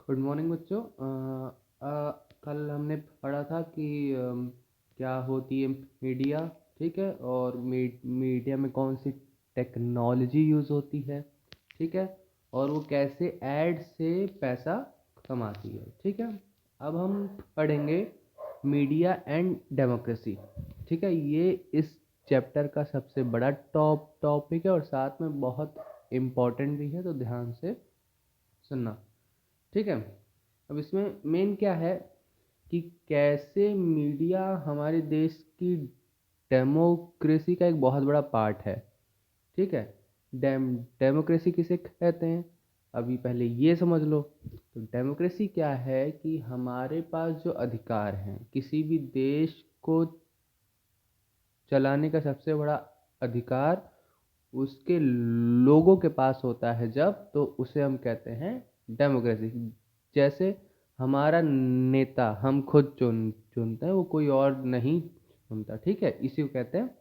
Good morning बच्चों। कल हमने पढ़ा था कि क्या होती है मीडिया। ठीक है, और मीडिया में कौन सी टेक्नोलॉजी यूज़ होती है। ठीक है, और वो कैसे ऐड से पैसा कमाती है। ठीक है, अब हम पढ़ेंगे मीडिया एंड डेमोक्रेसी। ठीक है, ये इस चैप्टर का सबसे बड़ा टॉपिक है और साथ में बहुत इम्पोर्टेंट भी है, तो ध्यान से सुनना। ठीक है, अब इसमें मेन क्या है कि कैसे मीडिया हमारे देश की डेमोक्रेसी का एक बहुत बड़ा पार्ट है। ठीक है, डेमोक्रेसी किसे कहते हैं, अभी पहले ये समझ लो। तो डेमोक्रेसी क्या है कि हमारे पास जो अधिकार हैं, किसी भी देश को चलाने का सबसे बड़ा अधिकार उसके लोगों के पास होता है जब, तो उसे हम कहते हैं डेमोक्रेसी। जैसे हमारा नेता हम खुद चुनते हैं, वो कोई और नहीं चुनता। ठीक है, इसी को कहते हैं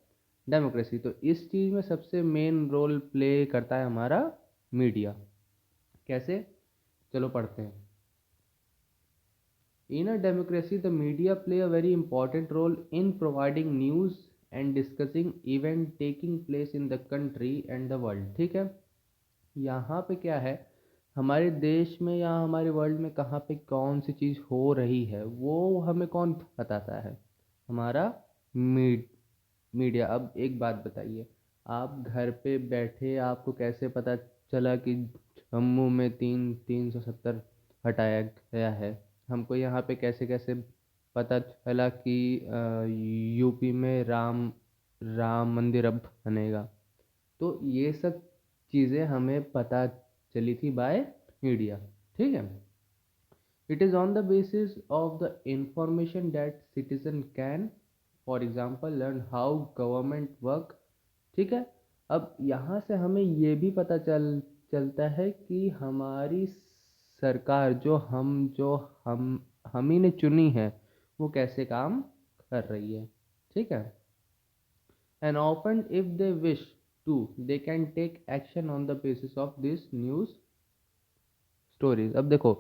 डेमोक्रेसी। तो इस चीज़ में सबसे मेन रोल प्ले करता है हमारा मीडिया। कैसे, चलो पढ़ते हैं। In a democracy, the media play a very important role in providing news and discussing event taking place in the country and the world। ठीक है, यहाँ पे क्या है, हमारे देश में या हमारे वर्ल्ड में कहाँ पे कौन सी चीज़ हो रही है वो हमें कौन बताता है, हमारा मीडिया। अब एक बात बताइए, आप घर पे बैठे आपको कैसे पता चला कि जम्मू में 370 हटाया गया है। हमको यहाँ पे कैसे कैसे पता चला कि यूपी में राम मंदिर अब बनेगा। तो ये सब चीज़ें हमें पता चली थी बाय मीडिया। ठीक है, it is on the basis of the information that citizen can for example learn how government work. ठीक है, अब यहाँ से हमें ये भी पता चलता है कि हमारी सरकार जो हम ही ने चुनी है वो कैसे काम कर रही है। ठीक है, and often if they wish to they can take action on the basis of this news stories। अब देखो,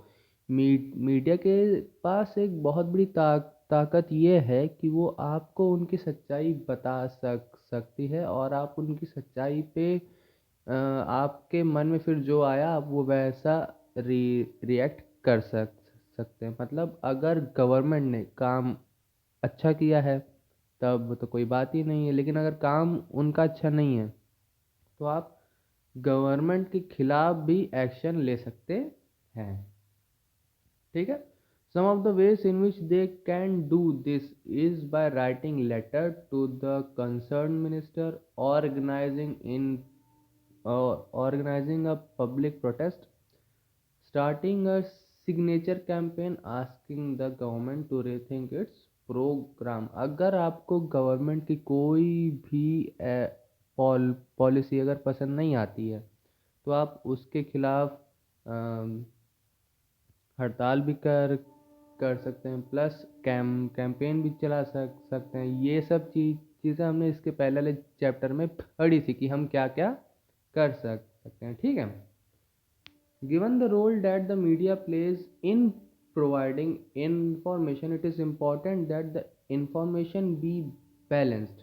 मीडिया के पास एक बहुत बड़ी ताकत ये है कि वो आपको उनकी सच्चाई बता सकती है, और आप उनकी सच्चाई पे आपके मन में फिर जो आया आप वो वैसा रिएक्ट कर सकते हैं। मतलब अगर गवर्नमेंट ने काम अच्छा किया है तब तो कोई बात ही नहीं है, लेकिन अगर काम उनका अच्छा नहीं है तो आप गवर्नमेंट के खिलाफ भी एक्शन ले सकते हैं। ठीक है, some of the ways in which they can do this is by writing letter to the concern minister, organizing a public protest, starting a signature campaign asking the government to rethink its program। अगर आपको government की कोई भी policy अगर पसंद नहीं आती है तो आप उसके खिलाफ हड़ताल भी कर सकते हैं, प्लस कैंपेन भी चला सकते हैं। ये सब चीज़ें हमने इसके पहले चैप्टर में पढ़ी थी कि हम क्या क्या कर सकते हैं। ठीक है, given the role that the media plays in providing information, it is important that the information be balanced।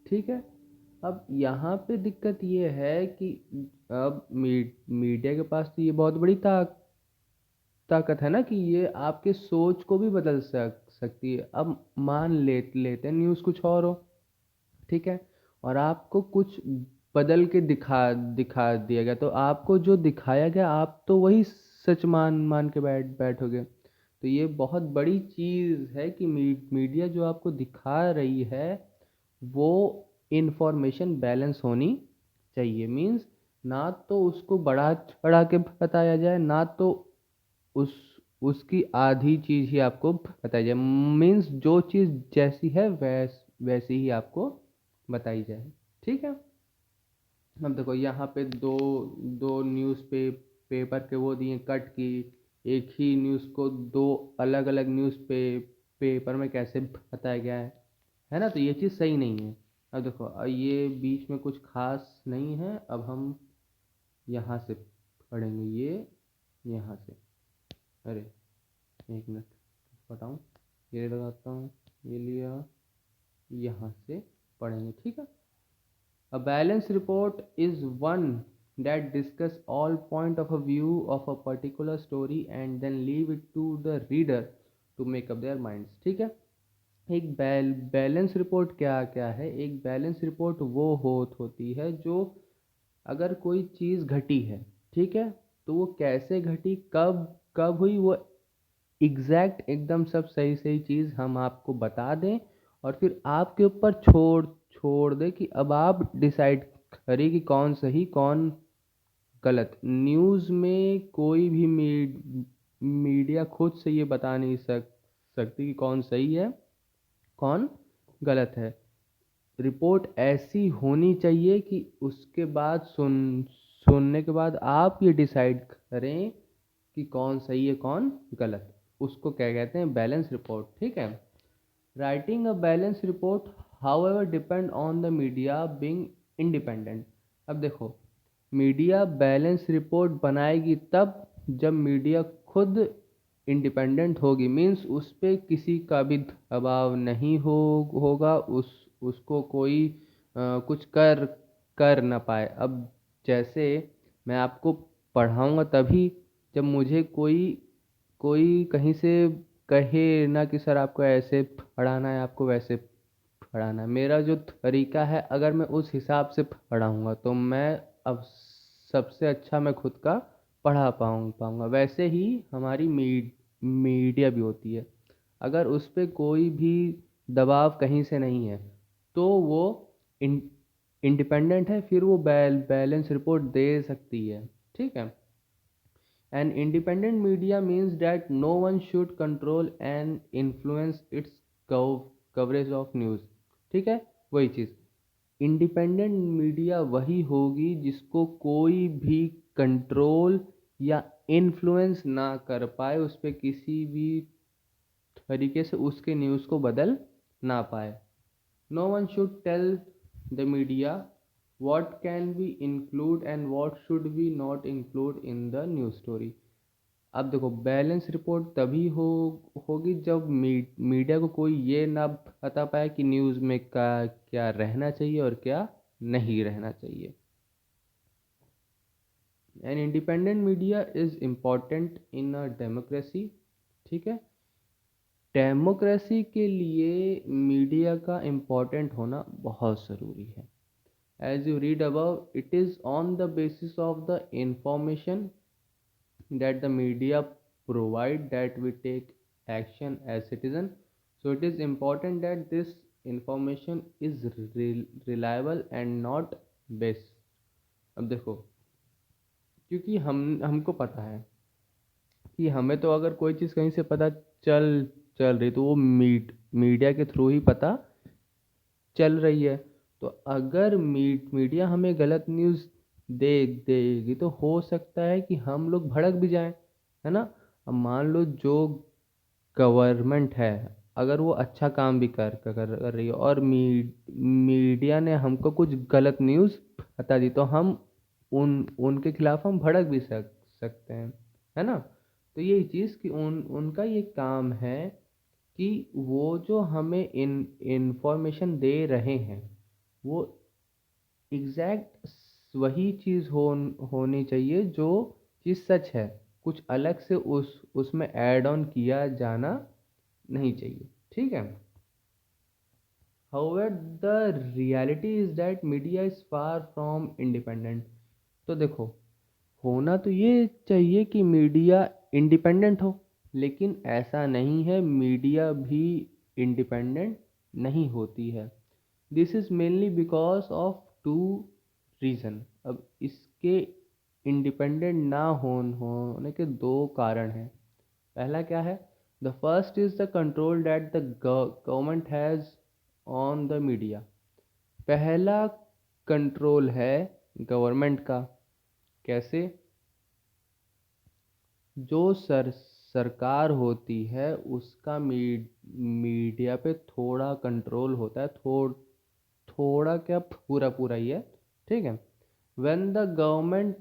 ठीक है, अब यहाँ पे दिक्कत ये है कि अब मीडिया के पास तो ये बहुत बड़ी ताकत है ना कि ये आपके सोच को भी बदल सकती है। अब मान लेते हैं न्यूज़ कुछ और हो। ठीक है, और आपको कुछ बदल के दिखा दिया गया, तो आपको जो दिखाया गया आप तो वही सच मान मान के बैठोगे। तो ये बहुत बड़ी चीज़ है कि मीडिया जो आपको दिखा रही है वो इंफॉर्मेशन बैलेंस होनी चाहिए। मीन्स ना तो उसको बढ़ा चढ़ा के बताया जाए, ना तो उस उसकी आधी चीज़ ही आपको बताई जाए। मीन्स जो चीज़ जैसी है वैसी ही आपको बताई जाए। ठीक है, अब देखो यहाँ पे दो दो न्यूज़ पेपर के वो दिए कट की, एक ही न्यूज़ को दो अलग अलग पेपर में कैसे बताया गया है ना। तो ये चीज़ सही नहीं है। अब देखो ये बीच में कुछ खास नहीं है, अब हम यहाँ से पढ़ेंगे ये यहाँ से। अरे एक मिनट बताऊँ, ये लगाता हूँ, ये लिया, यहाँ से पढ़ेंगे, ठीक है। A balanced report is one that discuss all point of a view of a particular story and then leave it to the reader to make up their minds, ठीक है। एक बैलेंस रिपोर्ट क्या क्या है? एक बैलेंस रिपोर्ट वो होती है जो, अगर कोई चीज़ घटी है, ठीक है, तो वो कैसे घटी, कब कब हुई, वो एग्जैक्ट एकदम सब सही सही चीज़ हम आपको बता दें, और फिर आपके ऊपर छोड़ छोड़ दे कि अब आप डिसाइड करें कि कौन सही कौन गलत। न्यूज़ में कोई भी मीडिया खुद से ये बता नहीं सकती कि कौन सही है कौन गलत है। रिपोर्ट ऐसी होनी चाहिए कि उसके बाद सुनने के बाद आप ये डिसाइड करें कि कौन सही है कौन गलत। उसको क्या कहते हैं? बैलेंस रिपोर्ट, ठीक है। Writing a balance report however depend on the media being independent. अब देखो, मीडिया बैलेंस रिपोर्ट बनाएगी तब जब मीडिया खुद इंडिपेंडेंट होगी, मीन्स उस पर किसी का भी दबाव नहीं होगा, उसको कोई कुछ कर ना पाए। अब जैसे मैं आपको पढ़ाऊँगा तभी जब मुझे कोई कोई कहीं से कहे ना कि सर आपको ऐसे पढ़ाना है, आपको वैसे पढ़ाना है। मेरा जो तरीका है, अगर मैं उस हिसाब से पढ़ाऊँगा तो मैं अब सबसे अच्छा मैं खुद का पढ़ा पाऊँगा। वैसे ही हमारी मीडिया भी होती है, अगर उस पर कोई भी दबाव कहीं से नहीं है तो वो इंडिपेंडेंट है, फिर वो बैलेंस रिपोर्ट दे सकती है, ठीक है। An independent media means that no one should control and influence its coverage of news, ठीक है। वही चीज़, इंडिपेंडेंट मीडिया वही होगी जिसको कोई भी कंट्रोल या इन्फ्लुएंस ना कर पाए, उस पर किसी भी तरीके से उसके न्यूज़ को बदल ना पाए। No one should tell the media what can we include and what should we not include in the news story। अब देखो, बैलेंस रिपोर्ट तभी होगी जब मीडिया को कोई ये ना बता पाए कि न्यूज़ में क्या रहना चाहिए और क्या नहीं रहना चाहिए। An independent media is important in a democracy, ठीक है। डेमोक्रेसी के लिए मीडिया का इम्पोर्टेंट होना बहुत ज़रूरी है। As you read above, it is on the basis of the information that the media provide that we take action as citizen, so it is important that this information is reliable and not based। अब देखो, क्योंकि हमको पता है कि हमें तो अगर कोई चीज़ कहीं से पता चल चल रही तो वो मीडिया के थ्रू ही पता चल रही है। तो अगर मीडिया हमें गलत न्यूज़ देगी तो हो सकता है कि हम लोग भड़क भी जाएं, है ना। अब मान लो जो गवर्नमेंट है, अगर वो अच्छा काम भी कर रही है और मीडिया ने हमको कुछ गलत न्यूज़ बता दी, तो हम उनके खिलाफ हम भड़क भी सकते हैं, है ना। तो यही चीज़ कि उनका ये काम है कि वो जो हमें इंफॉर्मेशन दे रहे हैं वो एग्जैक्ट वही चीज़ होनी चाहिए जो चीज़ सच है। कुछ अलग से उसमें ऐड ऑन किया जाना नहीं चाहिए, ठीक है। However, the reality is that media is far from independent। तो देखो, होना तो ये चाहिए कि मीडिया इंडिपेंडेंट हो, लेकिन ऐसा नहीं है, मीडिया भी इंडिपेंडेंट नहीं होती है। This is mainly because of two reason. अब इसके इंडिपेंडेंट ना होने के दो कारण हैं। पहला क्या है? The first is the control that the government has on the media. पहला कंट्रोल है गवर्नमेंट का। कैसे? जो सरकार होती है उसका मीडिया पे थोड़ा कंट्रोल होता है, थोड़ा क्या, पूरा पूरा ही है, ठीक है। When the government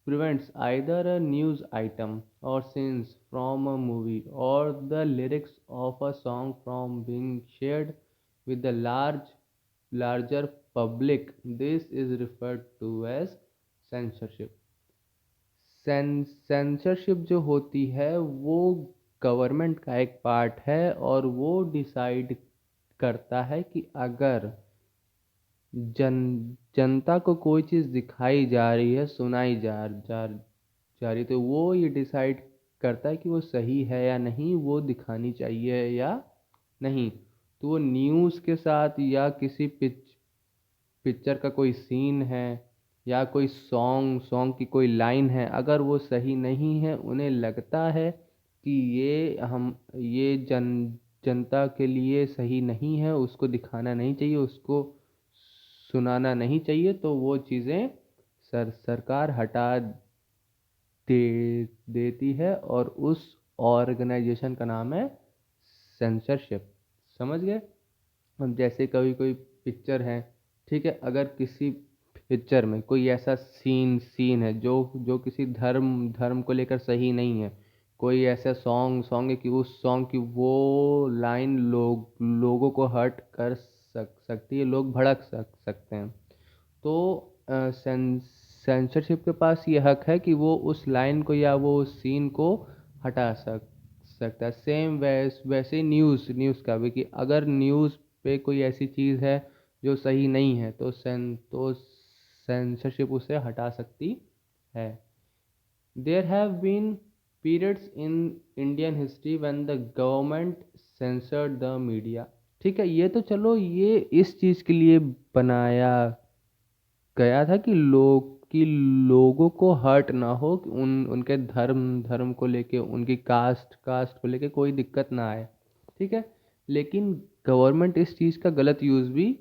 prevents either a news item or scenes from a movie or the lyrics of a song from being shared with the larger public. This is referred to as censorship. Censorship जो होती है वो government का एक part है और वो decide करता है कि अगर जन जनता को कोई चीज़ दिखाई जा रही है, सुनाई जा रही, तो वो ये डिसाइड करता है कि वो सही है या नहीं, वो दिखानी चाहिए या नहीं। तो वो न्यूज़ के साथ या किसी पिक्चर का कोई सीन है या कोई सॉन्ग की कोई लाइन है, अगर वो सही नहीं है, उन्हें लगता है कि ये जनता के लिए सही नहीं है, उसको दिखाना नहीं चाहिए, उसको सुनाना नहीं चाहिए, तो वो चीज़ें सरकार हटा देती है और उस ऑर्गेनाइजेशन का नाम है सेंसरशिप। समझ गए? अब जैसे कभी कोई पिक्चर है, ठीक है, अगर किसी पिक्चर में कोई ऐसा सीन है जो जो किसी धर्म को लेकर सही नहीं है, कोई ऐसा सॉन्ग है कि उस सॉन्ग की वो लाइन लोगों को हर्ट कर सकती है, लोग भड़क सकते हैं, तो सेंसरशिप के पास ये हक है कि वो उस लाइन को या वो उस सीन को हटा सकता है। सेम वैसे न्यूज़ का भी, कि अगर न्यूज़ पे कोई ऐसी चीज़ है जो सही नहीं है, तो सेंसरशिप उसे हटा सकती है। There have been periods in Indian history when the government censored the media। ठीक है, ये तो चलो ये इस चीज़ के लिए बनाया गया था कि लोगों को हर्ट ना हो, कि उनके धर्म को लेके, उनकी कास्ट को लेके कोई दिक्कत ना आए। ठीक है, लेकिन गवर्नमेंट इस चीज़ का गलत यूज़ भी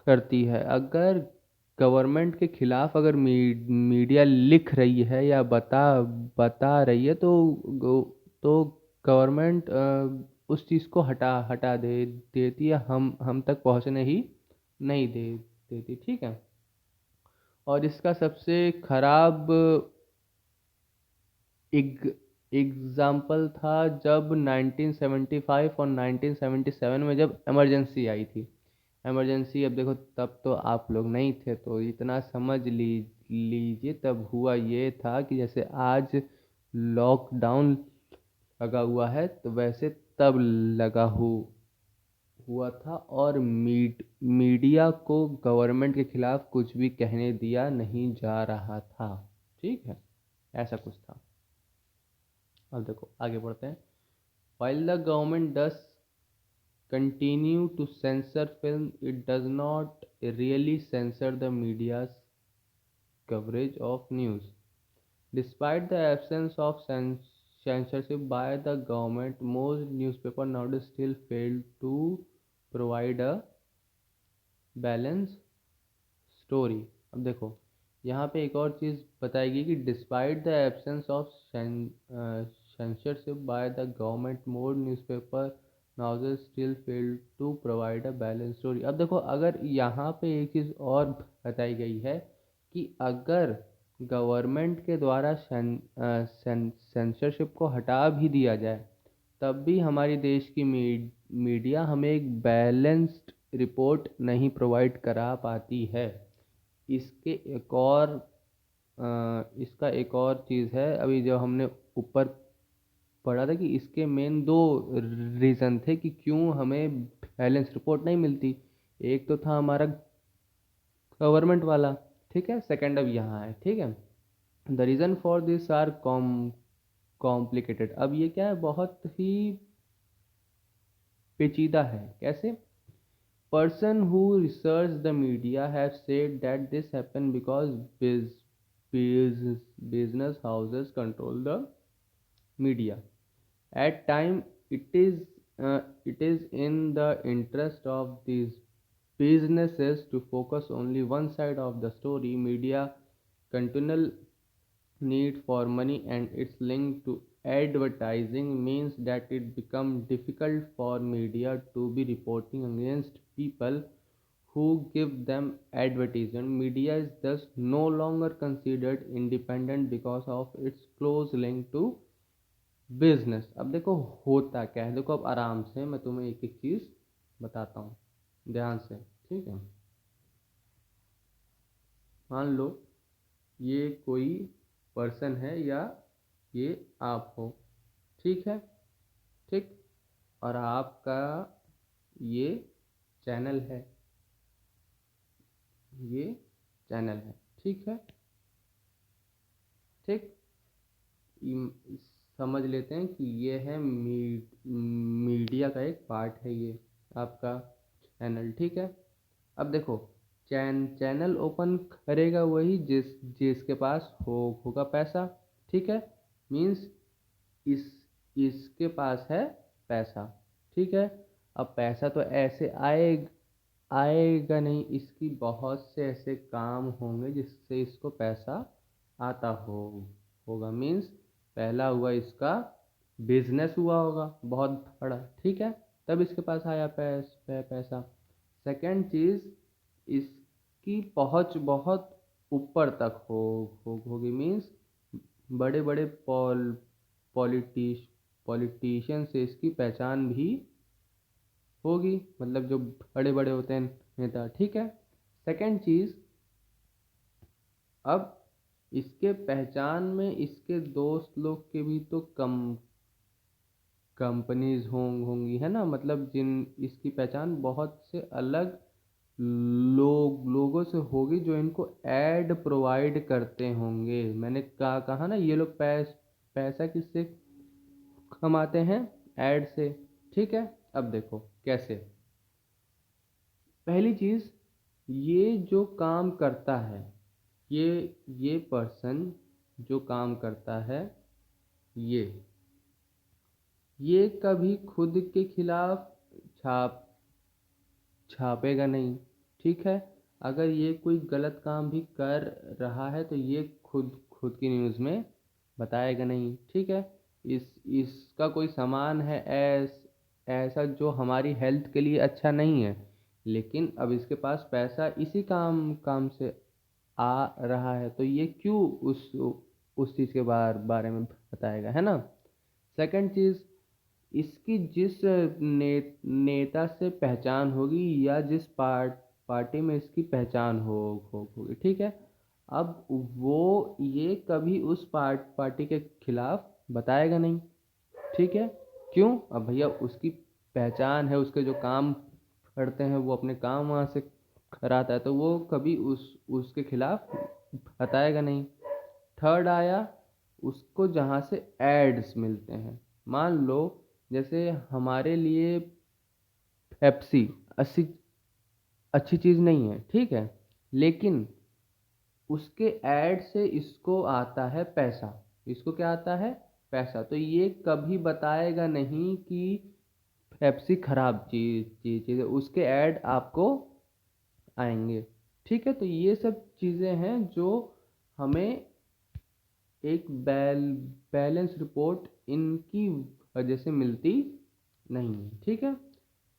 करती है। अगर गवर्नमेंट के खिलाफ अगर मीडिया लिख रही है या बता रही है, तो गवर्नमेंट उस चीज़ को हटा देती है, हम तक पहुंचने ही नहीं देती। ठीक है, और इसका सबसे खराब एग्जाम्पल था जब 1975 और 1977 में जब इमरजेंसी आई थी। इमरजेंसी, अब देखो तब तो आप लोग नहीं थे, तो इतना समझ लीजिए, तब हुआ ये था कि जैसे आज लॉकडाउन लगा हुआ है, तो वैसे तब लगा हुआ था, और मीडिया को गवर्नमेंट के खिलाफ कुछ भी कहने दिया नहीं जा रहा था। ठीक है, ऐसा कुछ था। अब देखो आगे बढ़ते हैं। While the government does continue to censor film, it does not really censor the media's coverage of news. Despite the absence of censorship by the government, most newspapers nowadays still fail to provide a balanced story। अब देखो यहाँ पे एक और चीज़ बताएगी कि despite the absence of censorship by the government, more newspaper nowadays still fail to provide a balanced story। अब देखो, अगर यहाँ पे एक चीज़ और बताई गई है कि अगर गवर्नमेंट के द्वारा सेंसरशिप को हटा भी दिया जाए, तब भी हमारी देश की मीडिया हमें एक बैलेंस्ड रिपोर्ट नहीं प्रोवाइड करा पाती है। इसके एक और इसका एक और चीज़ है, अभी जो हमने ऊपर पढ़ा था कि इसके मेन दो रीज़न थे कि क्यों हमें बैलेंस रिपोर्ट नहीं मिलती। एक तो था हमारा गवर्नमेंट वाला, ठीक है, सेकंड अब यहाँ है। ठीक है, the reason for this are complicated. अब ये क्या है, बहुत ही पेचीदा है। कैसे? Person who research the media have said that this happened because business houses control the media. At time, it is in the interest of these businesses to focus only one side of the story. Media continual need for money and its link to advertising means that it becomes difficult for media to be reporting against people who give them advertisement. Media is thus no longer considered independent because of its close link to business. अब देखो होता क्या है, देखो अब आराम से मैं तुम्हें एक एक चीज़ बताता हूँ ध्यान से, ठीक है। मान लो ये कोई पर्सन है या ये आप हो, ठीक है, ठीक। और आपका ये चैनल है, ये चैनल है, ठीक है, ठीक। समझ लेते हैं कि ये है मीडिया का एक पार्ट है ये आपका चैनल, ठीक है। अब देखो चैनल ओपन करेगा वही जिसके पास होगा पैसा, ठीक है। मीन्स इस इसके पास है पैसा, ठीक है। अब पैसा तो ऐसे आएगा नहीं, इसकी बहुत से ऐसे काम होंगे जिससे इसको पैसा आता होगा। मीन्स पहला हुआ इसका बिजनेस हुआ होगा बहुत बड़ा, ठीक है, तब इसके पास आया पैसा। सेकंड चीज़, इसकी पहुंच बहुत ऊपर तक होगी। मीन्स बड़े बड़े पॉलिटिशियन से इसकी पहचान भी होगी, मतलब जो बड़े बड़े होते हैं नेता, ठीक है। सेकंड चीज़, अब इसके पहचान में इसके दोस्त लोग के भी तो कंपनीज होंगी, है ना, मतलब जिन इसकी पहचान बहुत से अलग लोगों से होगी जो इनको ऐड प्रोवाइड करते होंगे। मैंने कहा ना, ये लोग पैसा किससे कमाते हैं, ऐड से, ठीक है। अब देखो कैसे। पहली चीज़, ये जो काम करता है, ये पर्सन जो काम करता है, ये कभी खुद के खिलाफ छापेगा नहीं, ठीक है। अगर ये कोई गलत काम भी कर रहा है तो ये खुद की न्यूज़ में बताएगा नहीं, ठीक है। इसका कोई सामान है ऐसा जो हमारी हेल्थ के लिए अच्छा नहीं है, लेकिन अब इसके पास पैसा इसी काम से आ रहा है, तो ये क्यों उस चीज़ के बारे में बताएगा, है ना। सेकंड चीज़, इसकी जिस नेता से पहचान होगी या जिस पार्टी में इसकी पहचान होगी, ठीक है। अब वो ये कभी उस पार्टी के खिलाफ बताएगा नहीं, ठीक है। क्यों? अब भैया उसकी पहचान है, उसके जो काम करते हैं वो अपने काम वहाँ से कराता है, तो वो कभी उसके खिलाफ बताएगा नहीं। थर्ड आया, उसको जहाँ से एड्स मिलते हैं, मान लो जैसे हमारे लिए पेप्सी अच्छी चीज़ नहीं है, ठीक है, लेकिन उसके ऐड से इसको आता है पैसा। इसको क्या आता है? पैसा। तो ये कभी बताएगा नहीं कि पेप्सी खराब चीज़ है, उसके ऐड आपको आएंगे, ठीक है। तो ये सब चीज़ें हैं जो हमें एक बैलेंस रिपोर्ट इनकी वजह से मिलती नहीं है, ठीक है।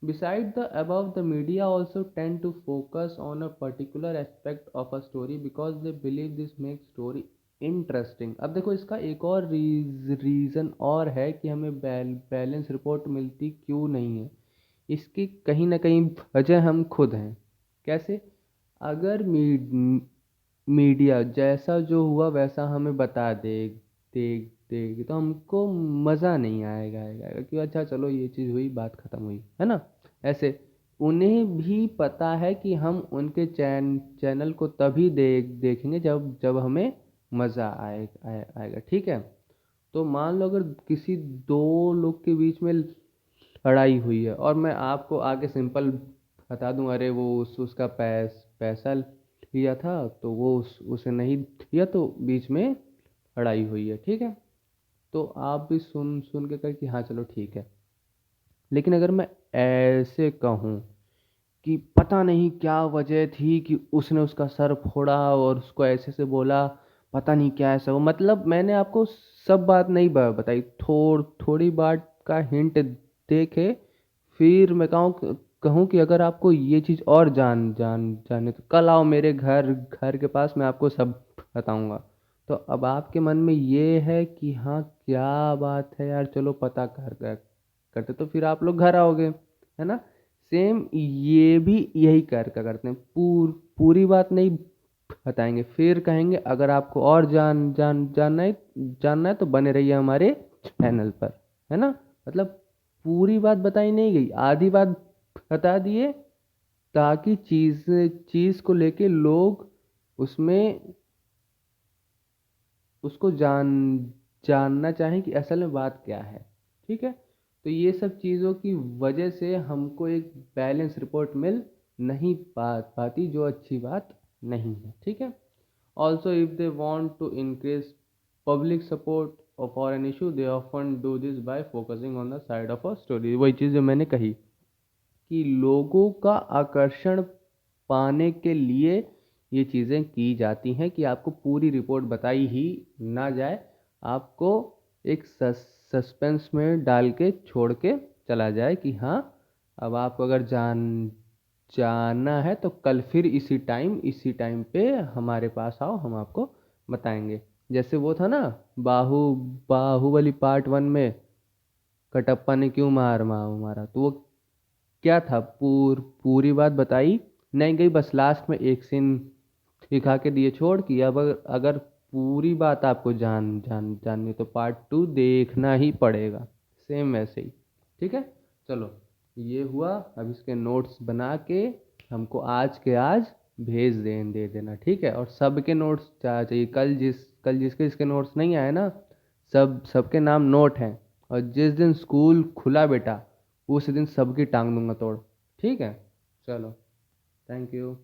Beside the above, the media also tend to focus on a particular aspect of a story because they believe this makes story interesting. अब देखो इसका एक और रीज़न और है कि हमें बैलेंस रिपोर्ट मिलती क्यों नहीं है। इसकी कहीं ना कहीं वजह हम खुद हैं। कैसे? अगर मीडिया जैसा जो हुआ वैसा हमें बता देगी तो हमको मज़ा नहीं आएगा कि अच्छा चलो ये चीज़ हुई, बात ख़त्म हुई, है ना। ऐसे उन्हें भी पता है कि हम उनके चैनल को तभी देखेंगे जब हमें मज़ा आएगा, ठीक है। तो मान लो अगर किसी दो लोग के बीच में लड़ाई हुई है और मैं आपको आगे सिंपल बता दूं, अरे वो उसका पैसा लिया था तो वो उसे नहीं दिया तो बीच में लड़ाई हुई है, ठीक है। तो आप भी सुन सुन के कहे कि हाँ चलो ठीक है। लेकिन अगर मैं ऐसे कहूँ कि पता नहीं क्या वजह थी कि उसने उसका सर फोड़ा और उसको ऐसे से बोला, पता नहीं क्या ऐसा हो, मतलब मैंने आपको सब बात नहीं बताई, थोड़ी बात का हिंट देके फिर मैं कहूँ कहूँ कि अगर आपको ये चीज़ और जाने तो कल आओ मेरे घर घर के पास, मैं आपको सब बताऊंगा। तो अब आपके मन में ये है कि हाँ क्या बात है यार, चलो पता करते, तो फिर आप लोग घर आओगे, है ना। सेम ये भी यही करते हैं, पूरी बात नहीं बताएंगे, फिर कहेंगे अगर आपको और जानना है तो बने रहिए हमारे चैनल पर, है ना। मतलब पूरी बात बताई नहीं गई, आधी बात बता दिए, ताकि चीज को लेके लोग उसमें उसको जानना चाहें कि असल में बात क्या है। ठीक है, तो ये सब चीज़ों की वजह से हमको एक बैलेंस रिपोर्ट मिल नहीं पाती, जो अच्छी बात नहीं है। ठीक है, also if they want to increase public support for an issue, they often do this by focusing on the side of a story. वही चीज़ जो मैंने कही कि लोगों का आकर्षण पाने के लिए ये चीज़ें की जाती हैं कि आपको पूरी रिपोर्ट बताई ही ना जाए, आपको एक सस्पेंस में डाल के छोड़ के चला जाए कि हाँ, अब आपको अगर जानना है तो कल फिर इसी टाइम पे हमारे पास आओ, हम आपको बताएंगे। जैसे वो था ना, बाहुबली पार्ट 1 में कटप्पा ने क्यों मारा, तो वो क्या था, पूरी बात बताई नहीं गई, बस लास्ट में एक सीन दिखा के दिए छोड़ कि अब अगर पूरी बात आपको जाननी तो पार्ट 2 देखना ही पड़ेगा। सेम वैसे ही। ठीक है, चलो ये हुआ। अब इसके नोट्स बना के हमको आज के आज दे देना, ठीक है। और सबके नोट्स चाहिए, कल जिसके इसके नोट्स नहीं आए ना, सबके नाम नोट हैं, और जिस दिन स्कूल खुला बेटा, उस दिन सबकी टांग दूंगा तोड़। ठीक है, चलो, थैंक यू।